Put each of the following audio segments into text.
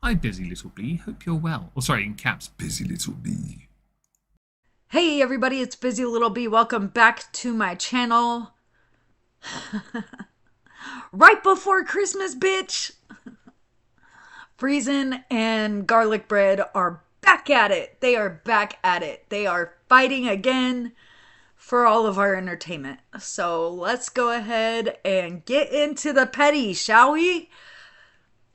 Hi, busy little bee. Hope you're well. Or sorry, in caps, busy little bee. Hey everybody, it's Busy Little Bee. Welcome back to my channel. Right before Christmas, bitch! Breezin and Garlic Bread are back at it. They are back at it. They are fighting again for all of our entertainment. So let's go ahead and get into the petty, shall we?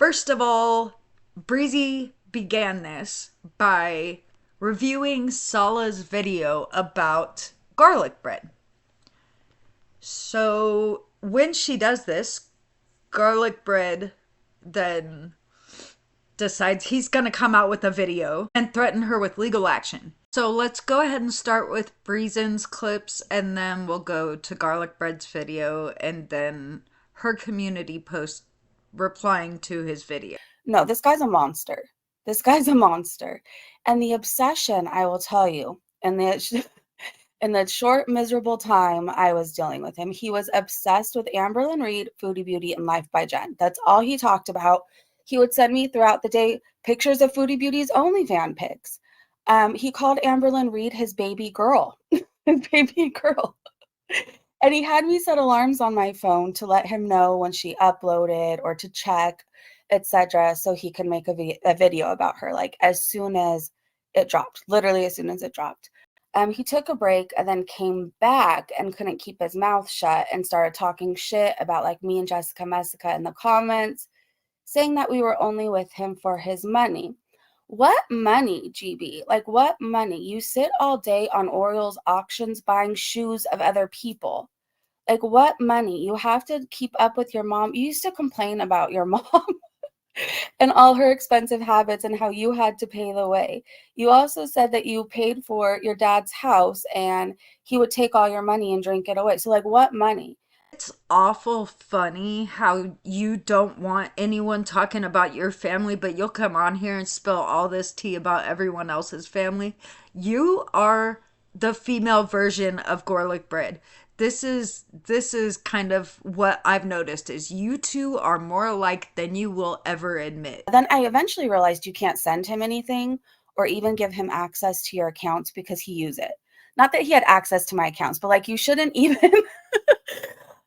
First of all, Breezy began this by reviewing Sala's video about garlic bread. So when she does this, Garlic Bread then decides he's going to come out with a video and threaten her with legal action. So let's go ahead and start with Breezin's clips, and then we'll go to Garlic Bread's video and then her community post replying to his video. No, this guy's a monster. This guy's a monster. And the obsession, I will tell you, in the short, miserable time I was dealing with him, he was obsessed with Amberlynn Reid, Foodie Beauty, and Life by Jen. That's all he talked about. He would send me throughout the day pictures of Foodie Beauty's OnlyFans pics. He called Amberlynn Reid his baby girl. His baby girl. And he had me set alarms on my phone to let him know when she uploaded or to check, etc., so he can make a video about her, like as soon as it dropped, literally as soon as it dropped. He took a break and then came back and couldn't keep his mouth shut and started talking shit about like me and Jessica Messica in the comments, saying that we were only with him for his money. What money, GB? Like, what money? You sit all day on Orioles auctions buying shoes of other people. Like, what money? You have to keep up with your mom. You used to complain about your mom and all her expensive habits and how you had to pay the way. You also said that you paid for your dad's house and he would take all your money and drink it away. So, like, what money? It's awful funny how you don't want anyone talking about your family, but you'll come on here and spill all this tea about everyone else's family. You are the female version of Gorlicbread. This is kind of what I've noticed is you two are more alike than you will ever admit. Then I eventually realized you can't send him anything or even give him access to your accounts because he used it. Not that he had access to my accounts, but like you shouldn't even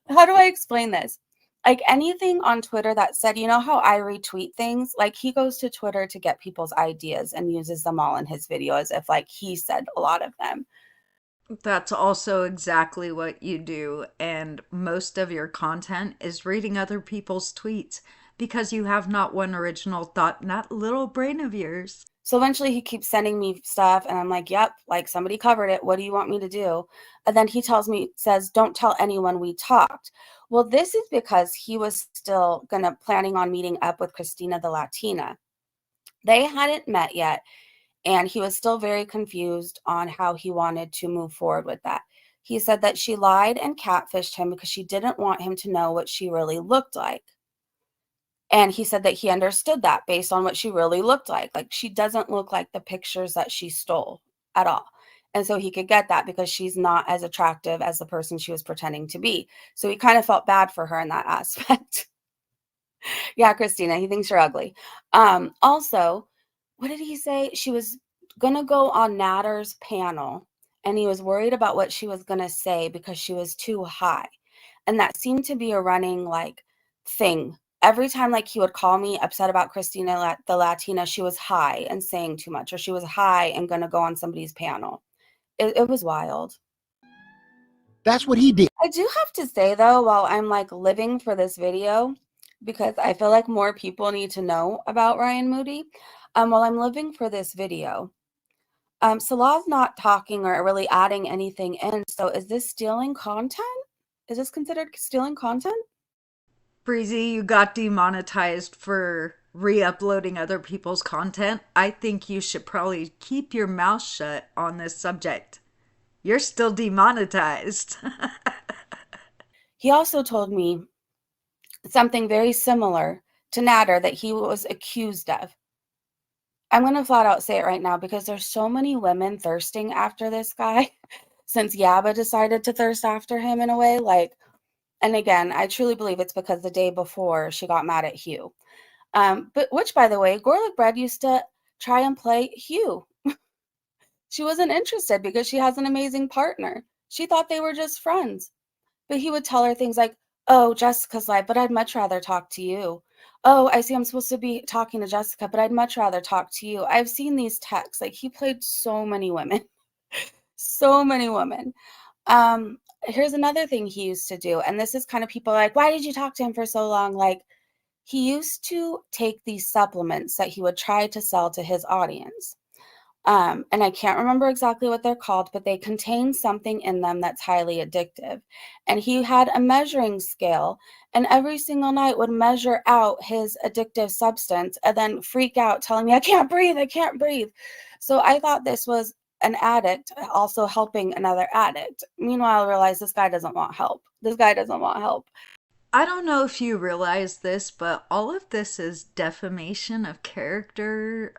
how do I explain this? Like anything on Twitter that said, you know how I retweet things? Like he goes to Twitter to get people's ideas and uses them all in his video as if like he said a lot of them. That's also exactly what you do, and most of your content is reading other people's tweets because you have not one original thought in that little brain of yours. So eventually he keeps sending me stuff and I'm like, yep, like somebody covered it. What do you want me to do? And then he says, don't tell anyone we talked. Well, this is because he was still planning on meeting up with Christina the Latina. They hadn't met yet. And he was still very confused on how he wanted to move forward with that. He said that she lied and catfished him because she didn't want him to know what she really looked like. And he said that he understood that based on what she really looked like. Like she doesn't look like the pictures that she stole at all. And so he could get that because she's not as attractive as the person she was pretending to be. So he kind of felt bad for her in that aspect. Yeah, Christina, he thinks you're ugly. Also, what did he say? She was going to go on Natter's panel and he was worried about what she was going to say because she was too high. And that seemed to be a running like thing. Every time like he would call me upset about Christina the Latina, she was high and saying too much, or she was high and going to go on somebody's panel. It was wild. That's what he did. I do have to say though, while I'm like living for this video, because I feel like more people need to know about Ryan Moody, while I'm living for this video, Salah's not talking or really adding anything in. So is this stealing content? Is this considered stealing content? Breezy, you got demonetized for re-uploading other people's content. I think you should probably keep your mouth shut on this subject. You're still demonetized. He also told me something very similar to Natter that he was accused of. I'm going to flat out say it right now because there's so many women thirsting after this guy since Yaba decided to thirst after him in a way. Like, and again, I truly believe it's because the day before she got mad at Hugh. But which, by the way, Gorlicbread used to try and play Hugh. She wasn't interested because she has an amazing partner. She thought they were just friends. But he would tell her things like, oh, Jessica's live, but I'd much rather talk to you. Oh, I see I'm supposed to be talking to Jessica, but I'd much rather talk to you. I've seen these texts. Like, he played so many women. So many women. Here's another thing he used to do, and this is kind of people are like, why did you talk to him for so long? Like, he used to take these supplements that he would try to sell to his audience. And I can't remember exactly what they're called, but they contain something in them that's highly addictive. And he had a measuring scale, and every single night would measure out his addictive substance and then freak out, telling me, I can't breathe, I can't breathe. So I thought this was an addict also helping another addict. Meanwhile, I realized this guy doesn't want help. This guy doesn't want help. I don't know if you realize this, but all of this is defamation of character.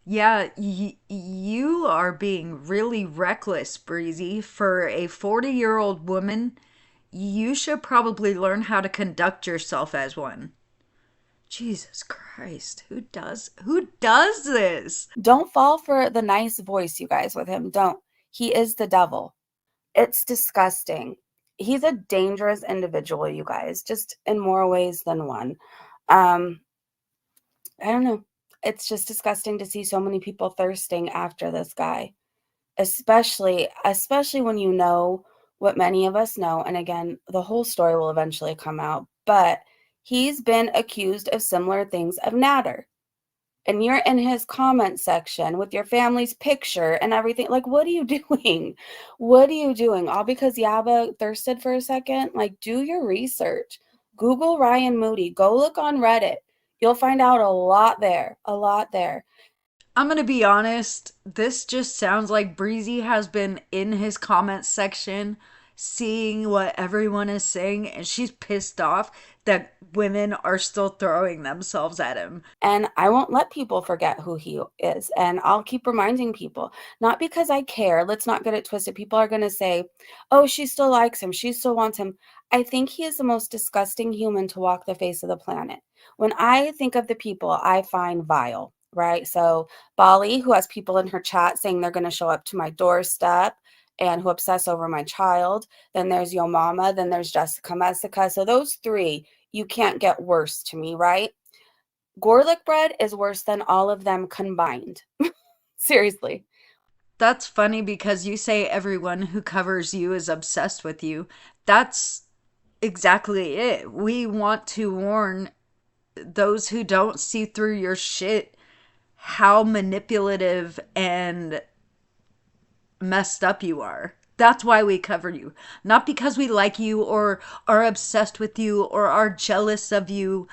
Yeah, you are being really reckless, Breezy. For a 40-year-old woman, you should probably learn how to conduct yourself as one. Jesus Christ, who does this? Don't fall for the nice voice, you guys, with him. Don't. He is the devil. It's disgusting. He's a dangerous individual, you guys, just in more ways than one. Um, I don't know. It's just disgusting to see so many people thirsting after this guy, especially when you know what many of us know. And again, the whole story will eventually come out, but he's been accused of similar things of Natter. And you're in his comment section with your family's picture and everything. Like, what are you doing? What are you doing? All because Yaba thirsted for a second? Like, do your research. Google Ryan Moody. Go look on Reddit. You'll find out a lot there. A lot there. I'm gonna be honest, this just sounds like Breezy has been in his comments section seeing what everyone is saying, and she's pissed off that women are still throwing themselves at him. And I won't let people forget who he is. And I'll keep reminding people, not because I care. Let's not get it twisted. People are going to say, oh, she still likes him. She still wants him. I think he is the most disgusting human to walk the face of the planet. When I think of the people I find vile, right? So Bali, who has people in her chat saying they're going to show up to my doorstep and who obsess over my child. Then there's Yo Mama. Then there's Jessica Messica. So those three, you can't get worse to me, right? Gorlicbread is worse than all of them combined. Seriously. That's funny because you say everyone who covers you is obsessed with you. That's exactly it. We want to warn those who don't see through your shit how manipulative and messed up you are. That's why we cover you. Not because we like you or are obsessed with you or are jealous of you.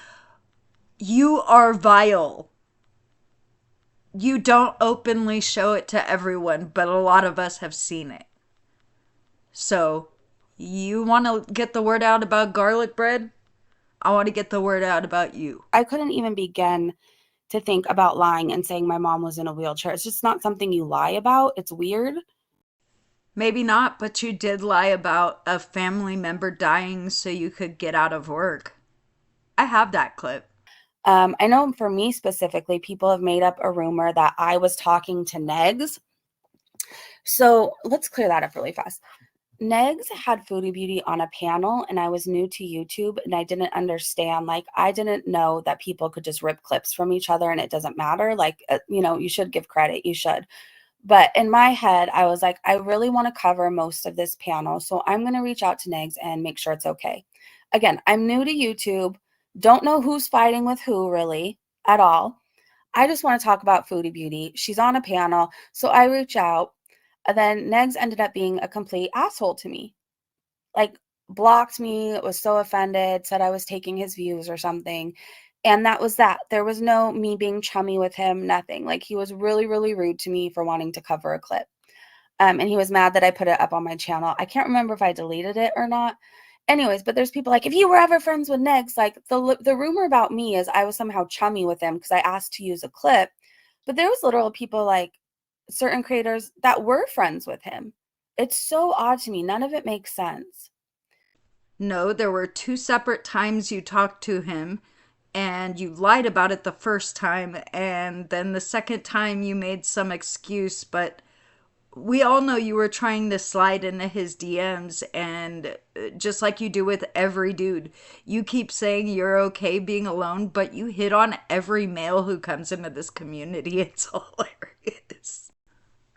You are vile. You don't openly show it to everyone, but a lot of us have seen it. So, you want to get the word out about Gorlicbread? I want to get the word out about you. I couldn't even begin to think about lying and saying my mom was in a wheelchair. It's just not something you lie about. It's weird. Maybe not, but you did lie about a family member dying so you could get out of work. I have that clip. I know for me specifically, people have made up a rumor that I was talking to Negs. So let's clear that up really fast. Negs had Foodie Beauty on a panel, and I was new to YouTube, and I didn't understand. Like, I didn't know that people could just rip clips from each other and it doesn't matter. Like, you should give credit. You should. But in my head, I was like, I really want to cover most of this panel. So I'm going to reach out to Negs and make sure it's okay. Again, I'm new to YouTube. Don't know who's fighting with who really at all. I just want to talk about Foodie Beauty. She's on a panel. So I reach out. And then Negs ended up being a complete asshole to me. Like, blocked me, was so offended, said I was taking his views or something. And that was that. There was no me being chummy with him, nothing. Like, he was really, really rude to me for wanting to cover a clip. And he was mad that I put it up on my channel. I can't remember if I deleted it or not. Anyways, but there's people like, if you were ever friends with Negs, like the rumor about me is I was somehow chummy with him because I asked to use a clip. But there was literal people like certain creators that were friends with him. It's so odd to me. None of it makes sense. No, there were two separate times you talked to him. and you lied about it the first time, and then the second time you made some excuse, but we all know you were trying to slide into his DMs, and just like you do with every dude, you keep saying you're okay being alone, but you hit on every male who comes into this community. It's hilarious.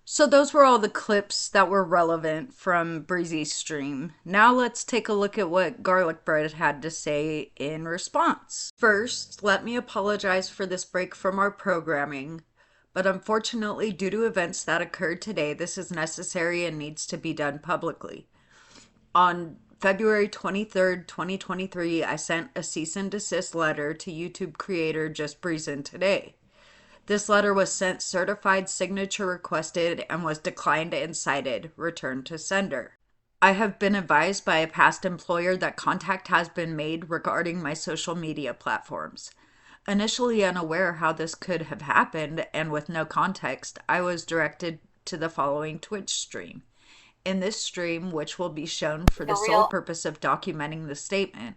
So those were all the clips that were relevant from Breezy's stream. Now let's take a look at what Gorlicbread had to say in response. First, let me apologize for this break from our programming, but unfortunately, due to events that occurred today, this is necessary and needs to be done publicly. On February 23rd, 2023, I sent a cease and desist letter to YouTube creator Just Breezin today. This letter was sent certified signature requested and was declined and cited, return to sender. I have been advised by a past employer that contact has been made regarding my social media platforms. Initially unaware how this could have happened and with no context, I was directed to the following Twitch stream. In this stream, which will be shown for the sole purpose of documenting the statement,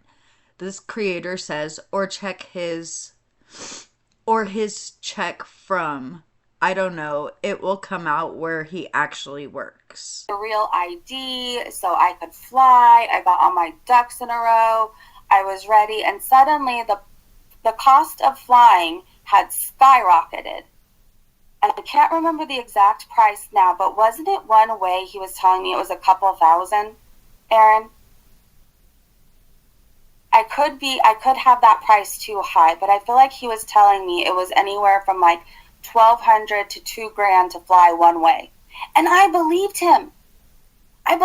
this creator says, or his check from, I don't know, it will come out where he actually works. A real ID so I could fly. I got all my ducks in a row. I was ready, and suddenly the cost of flying had skyrocketed. And I can't remember the exact price now, but wasn't it one way he was telling me it was a couple thousand, Aaron? I could have that price too high, but I feel like he was telling me it was anywhere from like $1,200 to $2,000 to fly one way. And I believed him. And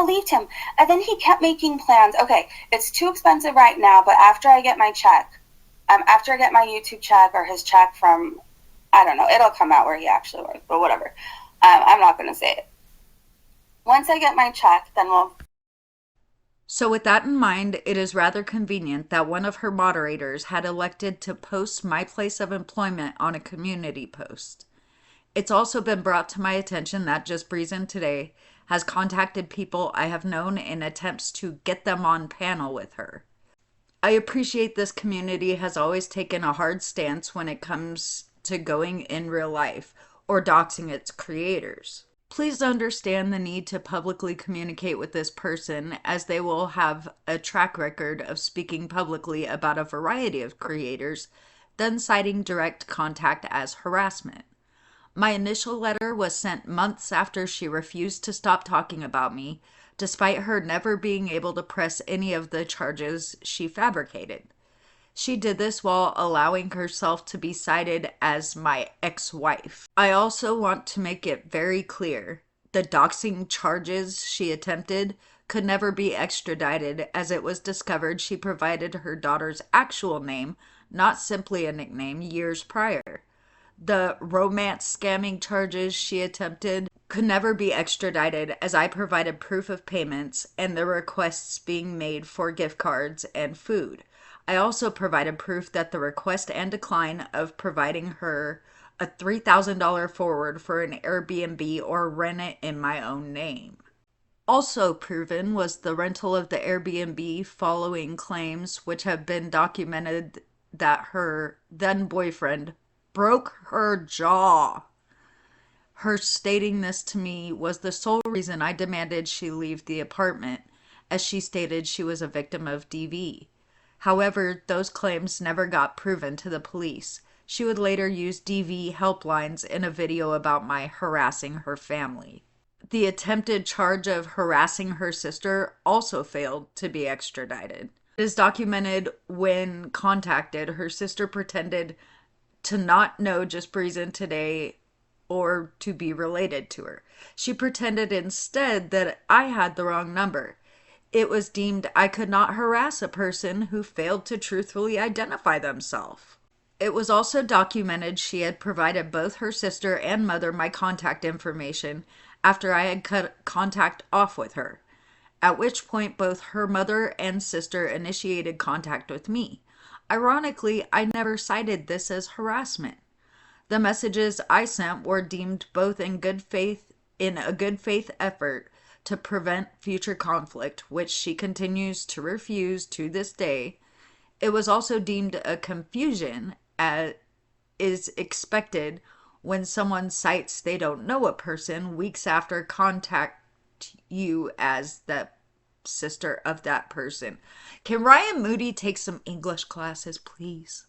then he kept making plans. Okay, it's too expensive right now, but after I get my check, after I get my YouTube check or his check from, I don't know, it'll come out where he actually works, but whatever. I'm not going to say it. Once I get my check, then we'll... So with that in mind, it is rather convenient that one of her moderators had elected to post my place of employment on a community post. It's also been brought to my attention that Just Breezin today has contacted people I have known in attempts to get them on panel with her. I appreciate this community has always taken a hard stance when it comes to going in real life or doxing its creators. Please understand the need to publicly communicate with this person, as they will have a track record of speaking publicly about a variety of creators, then citing direct contact as harassment. My initial letter was sent months after she refused to stop talking about me, despite her never being able to press any of the charges she fabricated. She did this while allowing herself to be cited as my ex-wife. I also want to make it very clear, the doxing charges she attempted could never be extradited, as it was discovered she provided her daughter's actual name, not simply a nickname, years prior. The romance scamming charges she attempted could never be extradited, as I provided proof of payments and the requests being made for gift cards and food. I also provided proof that the request and decline of providing her a $3,000 forward for an Airbnb or rent it in my own name. Also proven was the rental of the Airbnb following claims which have been documented that her then boyfriend broke her jaw. Her stating this to me was the sole reason I demanded she leave the apartment, as she stated she was a victim of DV. However, those claims never got proven to the police. She would later use DV helplines in a video about my harassing her family. The attempted charge of harassing her sister also failed to be extradited. It is documented when contacted, her sister pretended to not know Just Breezin today or to be related to her. She pretended instead that I had the wrong number. It was deemed I could not harass a person who failed to truthfully identify themselves. It was also documented she had provided both her sister and mother my contact information after I had cut contact off with her, at which point both her mother and sister initiated contact with me. Ironically, I never cited this as harassment. The messages I sent were deemed both in a good faith effort to prevent future conflict, which she continues to refuse to this day, It was also deemed a confusion, as is expected when someone cites they don't know a person weeks after contact you as the sister of that person. Can Ryan Moody take some English classes, please?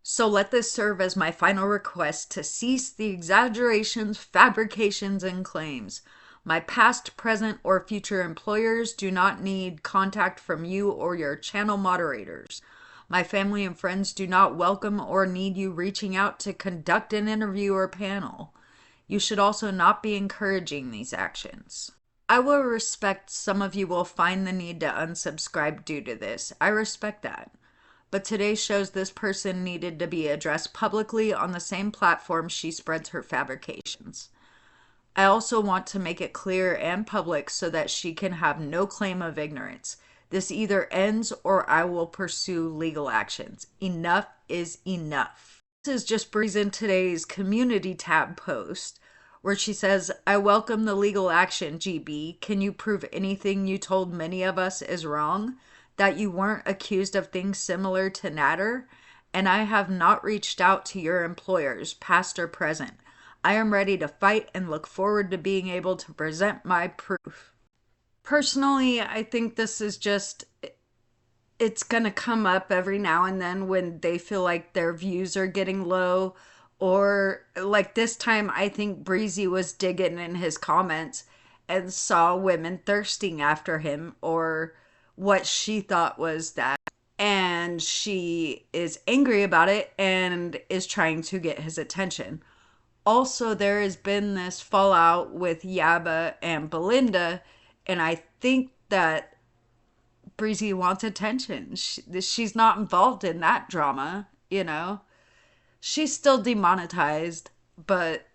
So let this serve as my final request to cease the exaggerations, fabrications, and claims. My past, present, or future employers do not need contact from you or your channel moderators. My family and friends do not welcome or need you reaching out to conduct an interview or panel. You should also not be encouraging these actions. I will respect some of you will find the need to unsubscribe due to this. I respect that. But today shows this person needed to be addressed publicly on the same platform she spreads her fabrications. I also want to make it clear and public so that she can have no claim of ignorance. This either ends or I will pursue legal actions. Enough is enough. This is just Breezin today's community tab post where she says, I welcome the legal action, GB. Can you prove anything you told many of us is wrong? That you weren't accused of things similar to Natter? And I have not reached out to your employers, past or present. I am ready to fight and look forward to being able to present my proof. Personally, I think this is just, it's going to come up every now and then when they feel like their views are getting low. Or like this time, I think Breezy was digging in his comments and saw women thirsting after him, or what she thought was that. And she is angry about it and is trying to get his attention. Also, there has been this fallout with Yaba and Belinda, and I think that Breezy wants attention. She's not involved in that drama, you know? She's still demonetized, but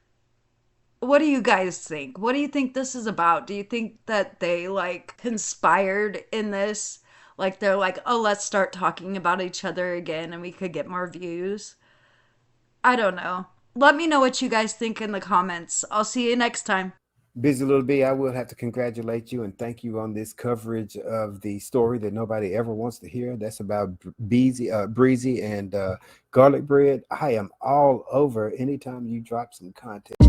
what do you guys think? What do you think this is about? Do you think that they like conspired in this? Like they're like, oh, let's start talking about each other again and we could get more views? I don't know. Let me know what you guys think in the comments. I'll see you next time. Busy Little B, I will have to congratulate you and thank you on this coverage of the story that nobody ever wants to hear. That's about Breezy and Garlic Bread. I am all over anytime you drop some content.